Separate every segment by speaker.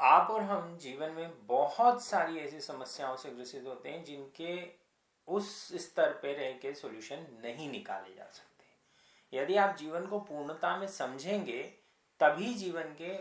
Speaker 1: आप और हम जीवन में बहुत सारी ऐसी समस्याओं से ग्रसित होते हैं जिनके उस स्तर पे रह के सॉल्यूशन नहीं निकाले जा सकते। यदि आप जीवन को पूर्णता में समझेंगे तभी जीवन के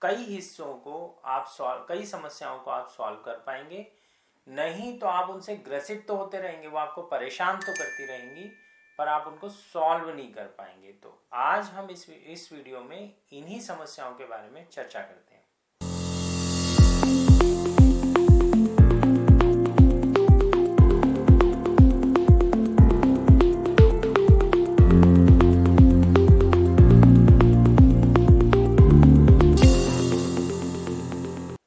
Speaker 1: कई हिस्सों को आप कई समस्याओं को आप सॉल्व कर पाएंगे। नहीं तो आप उनसे ग्रसित तो होते रहेंगे, वो आपको परेशान तो करती रहेंगी पर आप उनको सॉल्व नहीं कर पाएंगे। तो आज हम इस वीडियो में इन्हीं समस्याओं के बारे में चर्चा करते हैं।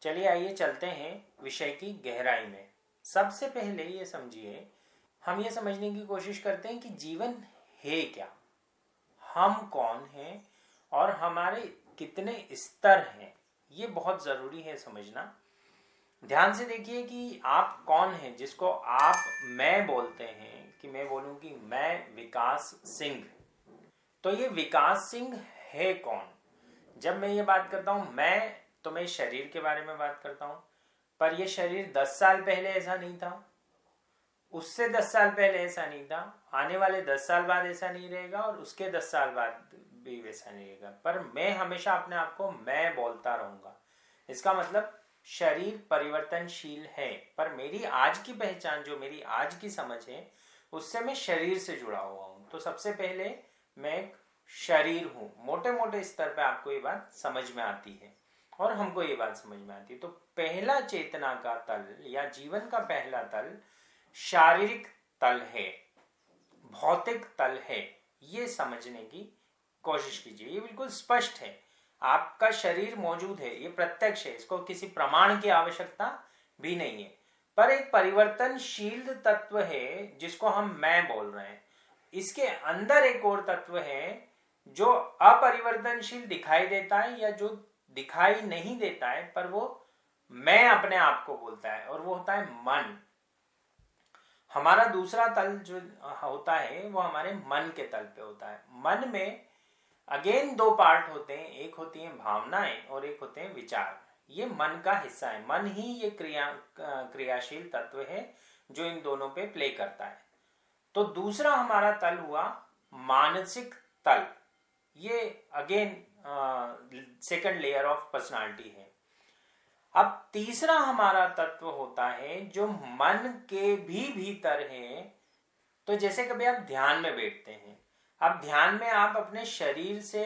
Speaker 1: चलिए आइए चलते हैं विषय की गहराई में। सबसे पहले ये समझिए, हम ये समझने की कोशिश करते हैं कि जीवन है क्या, हम कौन हैं और हमारे कितने स्तर हैं। ये बहुत ज़रूरी है समझना। ध्यान से देखिए कि आप कौन हैं, जिसको आप मैं बोलते हैं। कि मैं बोलूं कि मैं विकास सिंह, तो ये विकास सिंह है कौन। जब मैं ये बात करता हूं मैं, तो मैं शरीर के बारे में बात करता हूं। पर ये शरीर 10 साल पहले ऐसा नहीं था, उससे 10 साल पहले ऐसा नहीं था, आने वाले 10 साल बाद ऐसा नहीं रहेगा और उसके 10 साल बाद भी वैसा नहीं रहेगा। पर मैं हमेशा अपने आप को मैं बोलता रहूंगा। इसका मतलब शरीर परिवर्तनशील है, पर मेरी आज की पहचान, जो मेरी आज की समझ है, उससे मैं शरीर से जुड़ा हुआ हूं। तो सबसे पहले मैं एक शरीर हूं। मोटे मोटे स्तर पे आपको ये बात समझ में आती है और हमको ये बात समझ में आती है। तो पहला चेतना का तल या जीवन का पहला तल शारीरिक तल है, भौतिक तल है। ये समझने की कोशिश कीजिए। ये बिल्कुल स्पष्ट है, आपका शरीर मौजूद है, ये प्रत्यक्ष है, इसको किसी प्रमाण की आवश्यकता भी नहीं है। पर एक परिवर्तनशील तत्व है जिसको हम मैं बोल रहे हैं। इसके अंदर एक और तत्व है जो अपरिवर्तनशील दिखाई देता है या जो दिखाई नहीं देता है, पर वो मैं अपने आप को बोलता है, और वो होता है मन। हमारा दूसरा तल जो होता है वो हमारे मन के तल पे होता है। मन में अगेन दो पार्ट होते हैं, एक होती हैं भावनाएं और एक होते हैं विचार। ये मन का हिस्सा है। मन ही ये क्रियाशील तत्व है जो इन दोनों पे प्ले करता है। तो दूसरा हमारा तल हुआ मानसिक तल। ये again second layer of personality है। अब तीसरा हमारा तत्व होता है जो मन के भी भीतर है। तो जैसे कभी आप ध्यान में बैठते हैं, अब ध्यान में आप अपने शरीर से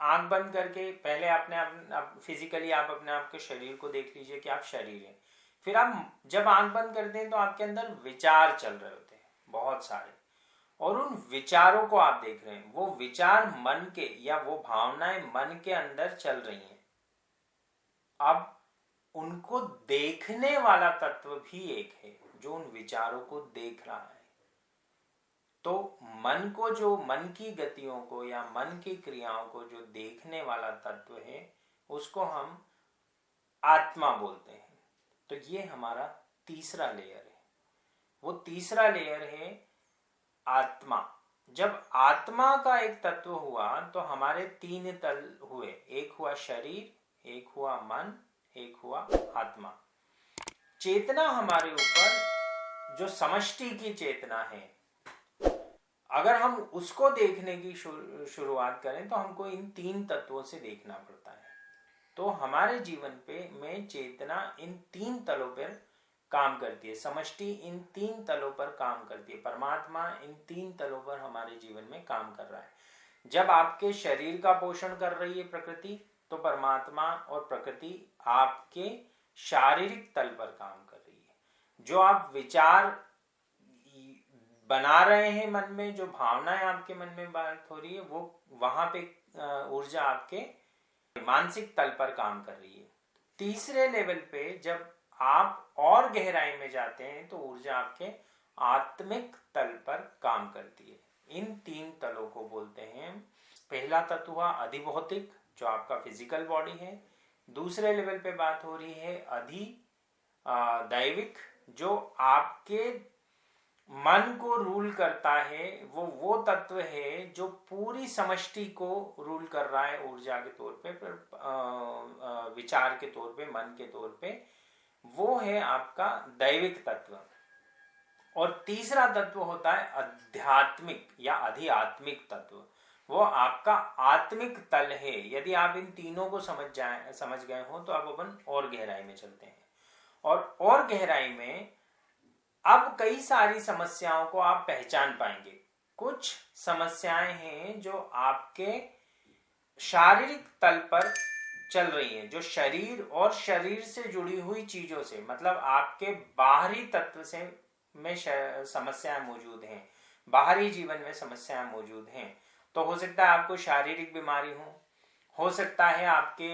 Speaker 1: आंख बंद करके पहले अपने आप फिजिकली आप अपने आप के शरीर को देख लीजिए कि आप शरीर हैं। फिर आप जब आंख बंद करते हैं तो आपके अंदर विचार चल रहे होते हैं बहुत सारे, और उन विचारों को आप देख रहे हैं। वो विचार मन के या वो भावनाएं मन के अंदर चल रही हैं। अब उनको देखने वाला तत्व भी एक है जो उन विचारों को देख रहा है। तो मन को, जो मन की गतियों को या मन की क्रियाओं को जो देखने वाला तत्व है, उसको हम आत्मा बोलते हैं। तो ये हमारा तीसरा लेयर है। वो तीसरा लेयर है आत्मा। जब आत्मा का एक तत्व हुआ तो हमारे तीन तल हुए। एक हुआ शरीर, एक हुआ मन, एक हुआ आत्मा। चेतना हमारे ऊपर जो समष्टि की चेतना है, अगर हम उसको देखने की शुरुआत करें तो हमको इन तीन तत्वों से देखना पड़ता है। तो हमारे जीवन पे में चेतना इन तीन तलों पर काम करती है। समष्टि इन तीन तलों पर काम करती है। परमात्मा इन तीन तलों पर हमारे जीवन में काम कर रहा है। जब आपके शरीर का पोषण कर रही है प्रकृति, तो परमात्मा और प्रकृति आपके शारीरिक तल पर काम कर रही है। जो आप विचार बना रहे हैं मन में, जो भावनाएं आपके मन में बात हो रही है, वो वहां पे ऊर्जा आपके मानसिक तल पर काम कर रही है। तीसरे लेवल पे जब आप और गहराई में जाते हैं तो ऊर्जा आपके आत्मिक तल पर काम करती है। इन तीन तलों को बोलते हैं। पहला तत्व हुआ अधिभौतिक, जो आपका फिजिकल बॉडी है। दूसरे लेवल पे बात हो रही है अधि दैविक, जो आपके मन को रूल करता है वो तत्व है जो पूरी समष्टि को रूल कर रहा है ऊर्जा के तौर पे, विचार के तौर पे, मन के तौर पे। वो है आपका दैविक तत्व। और तीसरा तत्व होता है आध्यात्मिक या अधिआत्मिक तत्व। वो आपका आत्मिक तल है। यदि आप इन तीनों को समझ गए हो तो आप अपन और गहराई में चलते हैं। और गहराई में अब कई सारी समस्याओं को आप पहचान पाएंगे। कुछ समस्याएं हैं जो आपके शारीरिक तल पर चल रही हैं, जो शरीर और शरीर से जुड़ी हुई चीजों से, मतलब आपके बाहरी तत्व से में समस्याएं मौजूद हैं, बाहरी जीवन में समस्याएं मौजूद हैं। तो हो सकता है आपको शारीरिक बीमारी हो सकता है आपके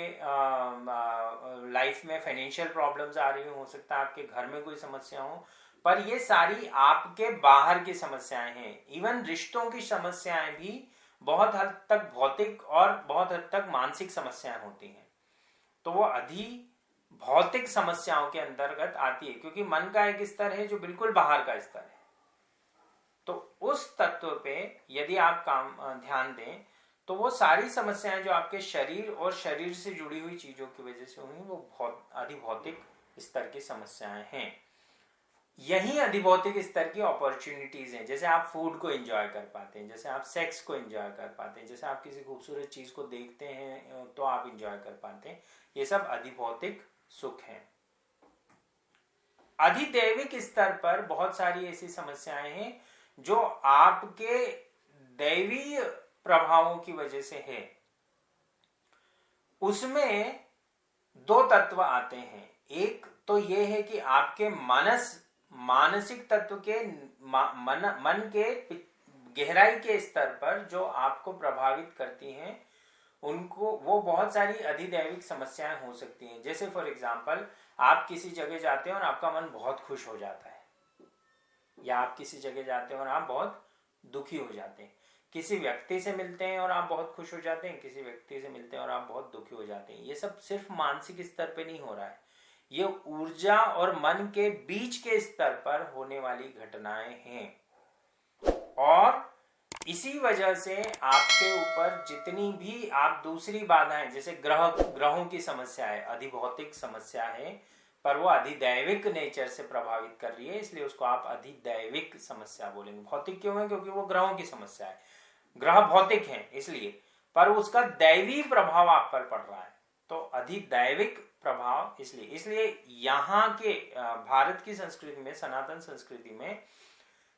Speaker 1: लाइफ में फाइनेंशियल प्रॉब्लम्स आ रही हो सकता है आपके घर में कोई समस्या हो, पर ये सारी आपके बाहर की समस्याएं हैं। इवन रिश्तों की समस्याएं भी बहुत हद तक भौतिक और बहुत हद तक मानसिक समस्याएं होती हैं। तो वो अधि भौतिक समस्याओं के अंतर्गत आती है, क्योंकि मन का एक स्तर है जो बिल्कुल बाहर का स्तर है। तो उस तत्व पे यदि आप ध्यान दें तो वो सारी समस्याएं जो आपके शरीर और शरीर से जुड़ी हुई चीजों की वजह से हुई, वो बहुत अधिभौतिक स्तर की समस्याएं हैं। यही अधिभौतिक स्तर की अपॉर्चुनिटीज हैं। जैसे आप फूड को एंजॉय कर पाते हैं, जैसे आप सेक्स को एंजॉय कर पाते हैं, जैसे आप किसी खूबसूरत चीज को देखते हैं तो आप एंजॉय कर पाते हैं। ये सब अधिभौतिक सुख है। अधिदैविक स्तर पर बहुत सारी ऐसी समस्याएं हैं जो आपके दैवीय प्रभावों की वजह से है। उसमें दो तत्व आते हैं। एक तो यह है कि आपके मानसिक तत्व के मन के गहराई के स्तर पर जो आपको प्रभावित करती हैं, उनको वो बहुत सारी अधिदैविक समस्याएं हो सकती हैं। जैसे फॉर एग्जांपल आप किसी जगह जाते हैं और आपका मन बहुत खुश हो जाता है, या आप किसी जगह जाते हैं और आप बहुत दुखी हो जाते हैं। किसी व्यक्ति से मिलते हैं और आप बहुत खुश हो जाते हैं, किसी व्यक्ति से मिलते हैं और आप बहुत दुखी हो जाते हैं। ये सब सिर्फ मानसिक स्तर पे नहीं हो रहा है, ये ऊर्जा और मन के बीच के स्तर पर होने वाली घटनाएं हैं। और इसी वजह से आपके ऊपर जितनी भी आप दूसरी बाधाएं, जैसे ग्रहों की समस्या है, अधिभौतिक समस्या है, पर वो अधिदैविक नेचर से प्रभावित कर रही है, इसलिए उसको आप अधिदैविक समस्या बोलेंगे। भौतिक क्यों है? क्योंकि वो ग्रहों की समस्या है, ग्रह भौतिक हैं इसलिए, पर उसका दैवी प्रभाव आप पर पड़ रहा है, तो अधिदैविक प्रभाव। इसलिए यहाँ के भारत की संस्कृति में, सनातन संस्कृति में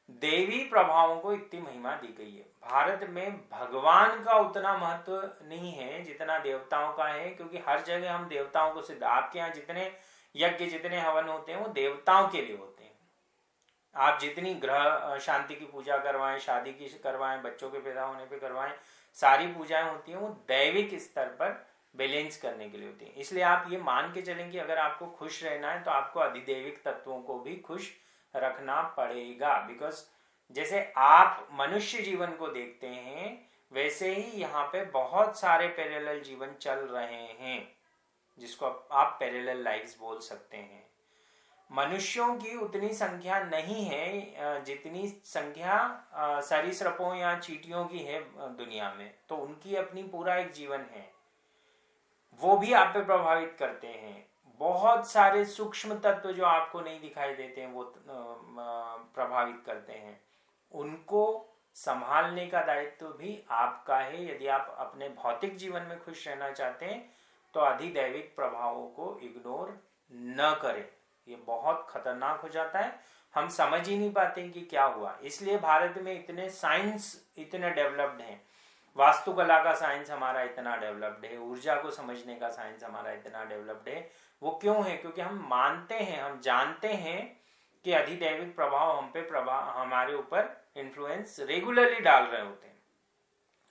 Speaker 1: देवी प्रभावों को इतनी महिमा दी गई है। भारत में भगवान का उतना महत्व नहीं है जितना देवताओं का है, क्योंकि हर जगह हम देवताओं को सिद्ध, आपके यहाँ जितने यज्ञ, जितने हवन होते हैं वो देवताओं के लिए होते हैं। आप जितनी ग्रह शांति की पूजा करवाएं, शादी की करवाएं, बच्चों के पैदा होने पे करवाएं, सारी पूजाएं होती हैं वो दैविक स्तर पर बैलेंस करने के लिए होती हैं। इसलिए आप ये मान के चलें कि अगर आपको खुश रहना है तो आपको अधिदैविक तत्वों को भी खुश रखना पड़ेगा। बिकॉज जैसे आप मनुष्य जीवन को देखते हैं, वैसे ही यहाँ पे बहुत सारे पैरेलल जीवन चल रहे हैं, जिसको आप पैरेलल लाइफ्स बोल सकते हैं। मनुष्यों की उतनी संख्या नहीं है जितनी संख्या सरीसृपों या चींटियों की है दुनिया में, तो उनकी अपनी पूरा एक जीवन है, वो भी आप पे प्रभावित करते हैं। बहुत सारे सूक्ष्म तत्व जो आपको नहीं दिखाई देते हैं वो प्रभावित करते हैं, उनको संभालने का दायित्व भी आपका है। यदि आप अपने भौतिक जीवन में खुश रहना चाहते हैं तो अधिदैविक प्रभावों को इग्नोर न करें, ये बहुत खतरनाक हो जाता है, हम समझ ही नहीं पाते कि क्या हुआ। इसलिए भारत में इतने साइंस इतने डेवलप्ड हैं, वास्तुकला का साइंस हमारा इतना डेवलप्ड है, ऊर्जा को समझने का साइंस हमारा इतना डेवलप्ड है। वो क्यों है? क्योंकि हम मानते हैं, हम जानते हैं कि अधिदैविक प्रभाव हम पे हमारे ऊपर इन्फ्लुएंस रेगुलरली डाल रहे होते हैं।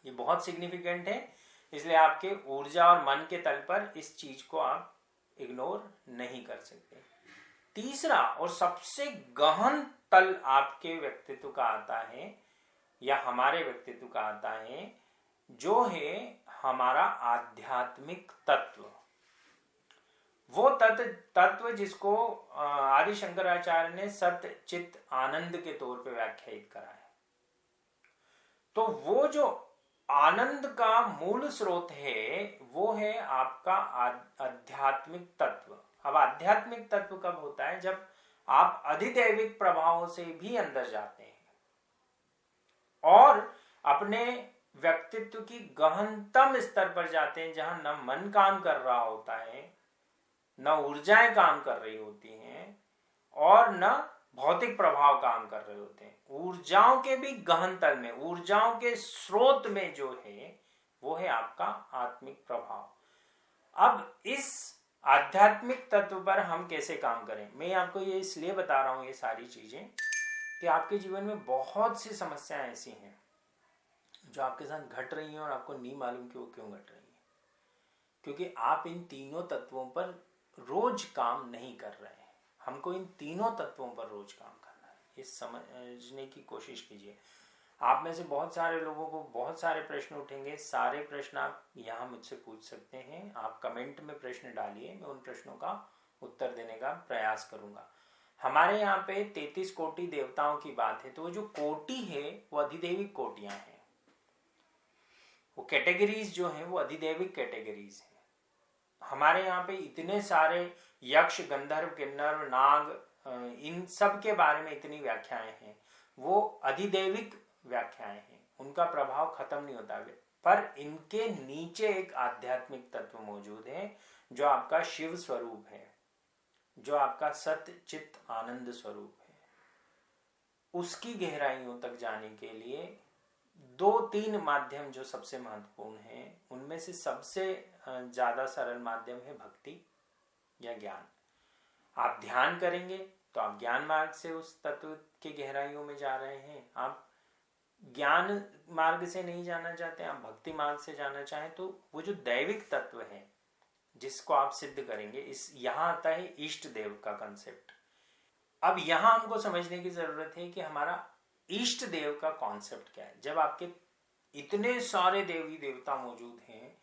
Speaker 1: ये बहुत सिग्निफिकेंट है, इसलिए आपके ऊर्जा और मन के तल पर इस चीज को आप इग्नोर नहीं कर सकते। तीसरा और सबसे गहन तल आपके व्यक्तित्व का आता है, या हमारे व्यक्तित्व का आता है, जो है हमारा आध्यात्मिक तत्व। वो तत्व जिसको आदि शंकराचार्य ने सत्य चित्त आनंद के तौर पे व्याख्यायित करा है। तो वो जो आनंद का मूल स्रोत है वो है आपका आध्यात्मिक तत्व। अब आध्यात्मिक तत्व कब होता है? जब आप अधिदैविक प्रभावों से भी अंदर जाते हैं और अपने व्यक्तित्व की गहनतम स्तर पर जाते हैं, जहां न मन काम कर रहा होता है, न ऊर्जाएं काम कर रही होती हैं और न भौतिक प्रभाव काम कर रहे होते हैं। ऊर्जाओं के भी गहन तल में, ऊर्जाओं के स्रोत में जो है वो है आपका आत्मिक प्रभाव। अब इस आध्यात्मिक तत्व पर हम कैसे काम करें, मैं आपको ये इसलिए बता रहा हूं ये सारी चीजें कि आपके जीवन में बहुत सी समस्याएं ऐसी हैं जो आपके साथ घट रही हैं और आपको नहीं मालूम कि वो क्यों घट रही हैं, क्योंकि आप इन तीनों तत्वों पर रोज काम नहीं कर रहे हैं। हमको इन तीनों तत्वों पर रोज काम करना है, ये समझने की कोशिश कीजिए। आप में से बहुत सारे लोगों को बहुत सारे प्रश्न उठेंगे, सारे प्रश्न आप यहाँ मुझसे पूछ सकते हैं। आप कमेंट में प्रश्न डालिए, मैं उन प्रश्नों का उत्तर देने का प्रयास करूंगा। हमारे यहाँ पे 33 कोटि देवताओं की बात है, तो वो जो कोटि है वो अधिदैविक कोटियां हैं। वो कैटेगरीज जो हैं वो अधिदैविक कैटेगरीज हैं। हमारे यहाँ पे इतने सारे यक्ष, गंधर्व, किन्नर, नाग, इन सब के बारे में इतनी व्याख्याएं हैं, वो अधिदैविक व्याख्याएं हैं, उनका प्रभाव खत्म नहीं होता। पर इनके नीचे एक आध्यात्मिक तत्व मौजूद है जो आपका शिव स्वरूप है, जो आपका सत्य चित्त आनंद स्वरूप है। उसकी गहराइयों तक जाने के लिए 2-3 माध्यम जो सबसे महत्वपूर्ण है, उनमें से सबसे ज्यादा सरल माध्यम है भक्ति या ज्ञान। आप ध्यान करेंगे तो आप ज्ञान मार्ग से उस तत्व के गहराइयों में जा रहे हैं। आप ज्ञान मार्ग से नहीं जाना चाहते, आप भक्ति मार्ग से जाना चाहें, तो वो जो दैविक तत्व है जिसको आप सिद्ध करेंगे, इस यहां आता है इष्ट देव का कंसेप्ट। अब यहां हमको समझने की जरूरत है कि हमारा इष्ट देव का कॉन्सेप्ट क्या है। जब आपके इतने सारे देवी देवता मौजूद हैं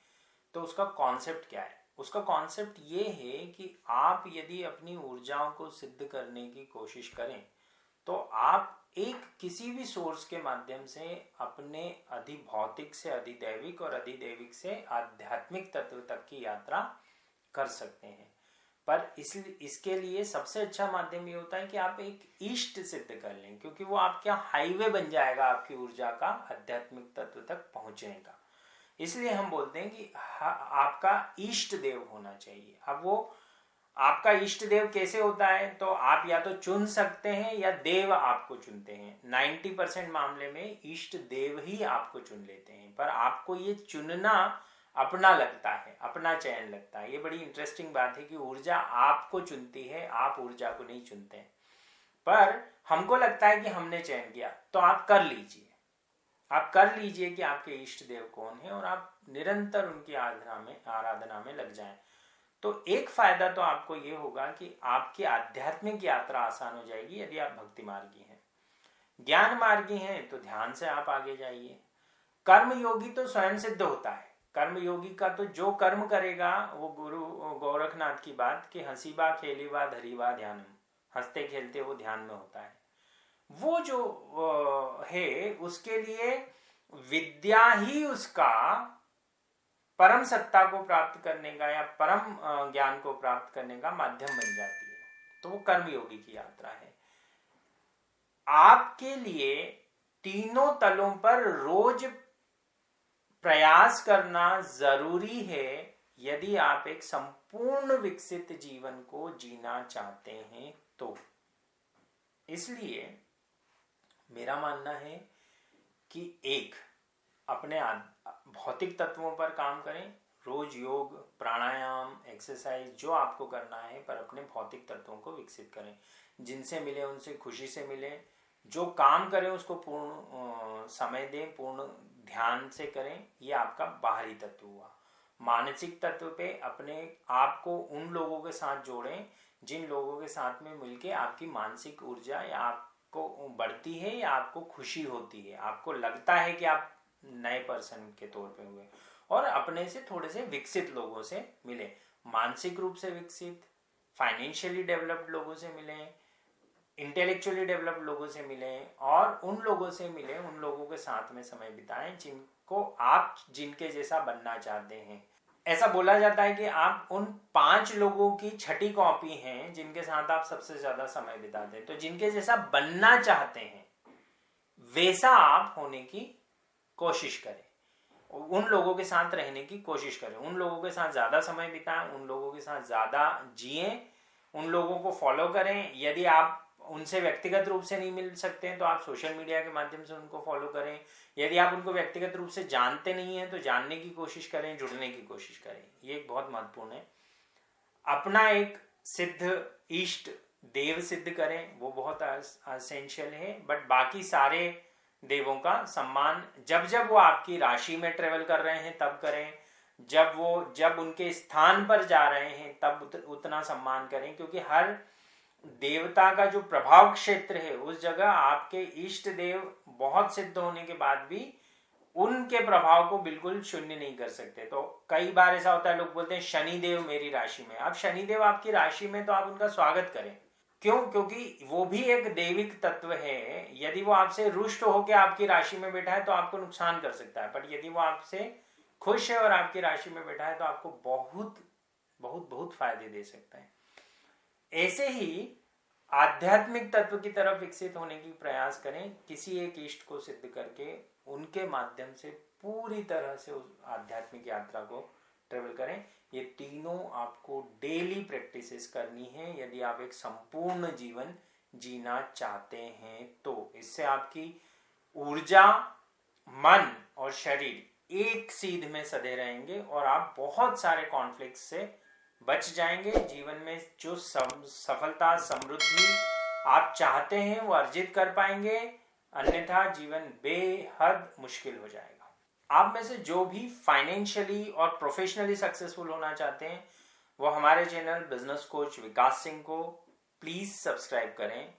Speaker 1: तो उसका कॉन्सेप्ट क्या है? उसका कॉन्सेप्ट ये है कि आप यदि अपनी ऊर्जाओं को सिद्ध करने की कोशिश करें तो आप एक किसी भी सोर्स के माध्यम से अपने अधिभौतिक से अधिदैविक और अधिदैविक से आध्यात्मिक तत्व तक की यात्रा कर सकते हैं। पर इसके लिए सबसे अच्छा माध्यम ये होता है कि आप एक इष्ट सिद्ध कर लें, क्योंकि वो आपका हाईवे बन जाएगा आपकी ऊर्जा का आध्यात्मिक तत्व तक पहुंचने का। इसलिए हम बोलते हैं कि आपका इष्ट देव होना चाहिए। अब वो आपका इष्ट देव कैसे होता है? तो आप या तो चुन सकते हैं या देव आपको चुनते हैं। 90% मामले में इष्ट देव ही आपको चुन लेते हैं, पर आपको ये चुनना अपना लगता है, अपना चयन लगता है। ये बड़ी इंटरेस्टिंग बात है कि ऊर्जा आपको चुनती है, आप ऊर्जा को नहीं चुनते हैं। पर हमको लगता है कि हमने चयन किया, तो आप कर लीजिए, आप कर लीजिए कि आपके इष्ट देव कौन है और आप निरंतर उनकी आराधना में लग जाएं। तो एक फायदा तो आपको ये होगा कि आपकी आध्यात्मिक यात्रा आसान हो जाएगी यदि आप भक्ति मार्गी हैं। ज्ञान मार्गी हैं तो ध्यान से आप आगे जाइए। कर्म योगी तो स्वयं सिद्ध होता है। कर्म योगी का तो जो कर्म करेगा, वो गुरु गोरखनाथ की बात कि हंसीबा खेलीबा धरीबा ध्यानम, हंसते खेलते वो ध्यान में होता है। वो जो है उसके लिए विद्या ही उसका परम सत्ता को प्राप्त करने का या परम ज्ञान को प्राप्त करने का माध्यम बन जाती है। तो वो कर्मयोगी की यात्रा है। आपके लिए तीनों तलों पर रोज प्रयास करना जरूरी है यदि आप एक संपूर्ण विकसित जीवन को जीना चाहते हैं तो। इसलिए मेरा मानना है कि एक अपने भौतिक तत्वों पर काम करें, रोज योग, प्राणायाम, एक्सरसाइज जो आपको करना है, पर अपने भौतिक तत्वों को विकसित करें। जिनसे मिले उनसे खुशी से मिले, जो काम करें उसको पूर्ण समय दें, पूर्ण ध्यान से करें। ये आपका बाहरी तत्व हुआ। मानसिक तत्व पे अपने आप को उन लोगों के साथ जोड़ें जिन लोगों के साथ में मिलके आपकी मानसिक ऊर्जा या आपको बढ़ती है या आपको खुशी होती है, आपको लगता है कि आप नए पर्सन के तौर पे हुए, और अपने से थोड़े से विकसित लोगों से मिले। मानसिक रूप से विकसित, फाइनेंशियली डेवलप्ड लोगों से मिलें, इंटेलेक्चुअली डेवलप्ड लोगों से मिलें और उन लोगों से मिलें, उन लोगों के साथ में समय बिताएं जिनको आप जिनके जैसा बनना चाहते हैं। ऐसा बोला जाता है कि आप उन 5 लोगों की छठी कॉपी हैं जिनके साथ आप सबसे ज्यादा समय बिताते हैं। तो जिनके जैसा बनना चाहते हैं वैसा आप होने की कोशिश करें, उन लोगों के साथ रहने की कोशिश करें, उन लोगों के साथ ज्यादा समय बिताएं, उन लोगों के साथ ज्यादा जिएं, उन लोगों को फॉलो करें। यदि आप उनसे व्यक्तिगत रूप से नहीं मिल सकते हैं तो आप सोशल मीडिया के माध्यम से उनको फॉलो करें। यदि आप उनको व्यक्तिगत रूप से जानते नहीं हैं तो जानने की कोशिश करें, जुड़ने की कोशिश करें। ये एक बहुत महत्वपूर्ण है। अपना एक सिद्ध इष्ट देव सिद्ध करें, वो बहुत असेंशियल है। बट बाकी सारे देवों का सम्मान जब जब वो आपकी राशि में ट्रेवल कर रहे हैं तब करें, जब उनके स्थान पर जा रहे हैं तब उतना सम्मान करें, क्योंकि हर देवता का जो प्रभाव क्षेत्र है उस जगह आपके इष्ट देव बहुत सिद्ध होने के बाद भी उनके प्रभाव को बिल्कुल शून्य नहीं कर सकते। तो कई बार ऐसा होता है, लोग बोलते हैं शनि देव मेरी राशि में। अब शनि देव आपकी राशि में तो आप उनका स्वागत करें। क्यों? क्योंकि वो भी एक देविक तत्व है। यदि वो आपसे रुष्ट होकर आपकी राशि में बैठा है तो आपको नुकसान कर सकता है, पर यदि वो आपसे खुश है और आपकी राशि में बैठा है तो आपको बहुत बहुत बहुत फायदे दे सकता है। ऐसे ही आध्यात्मिक तत्व की तरफ विकसित होने की प्रयास करें, किसी एक इष्ट को सिद्ध करके उनके माध्यम से पूरी तरह से उस आध्यात्मिक यात्रा को ट्रेवल करें। ये तीनों आपको डेली प्रैक्टिसेस करनी है यदि आप एक संपूर्ण जीवन जीना चाहते हैं तो। इससे आपकी ऊर्जा, मन और शरीर एक सीध में सधे रहेंगे और आप बहुत सारे कॉन्फ्लिक्ट से बच जाएंगे। जीवन में जो सफलता, समृद्धि आप चाहते हैं वो अर्जित कर पाएंगे, अन्यथा जीवन बेहद मुश्किल हो जाएगा। आप में से जो भी फाइनेंशियली और प्रोफेशनली सक्सेसफुल होना चाहते हैं वो हमारे चैनल बिजनेस कोच विकास सिंह को प्लीज सब्सक्राइब करें।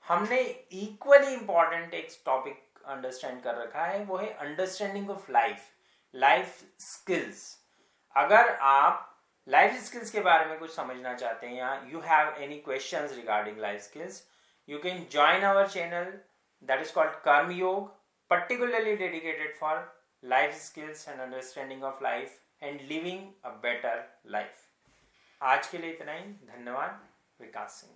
Speaker 1: हमने इक्वली इंपॉर्टेंट एक टॉपिक अंडरस्टैंड कर रखा है, वो है अंडरस्टैंडिंग ऑफ लाइफ स्किल्स। अगर आप लाइफ स्किल्स के बारे में कुछ समझना चाहते हैं या you have any questions regarding life skills, you can join our channel that is called Karma Yoga, particularly dedicated for life skills and understanding of life and living a better life. आज के लिए इतना ही। धन्यवाद। विकास सिंह।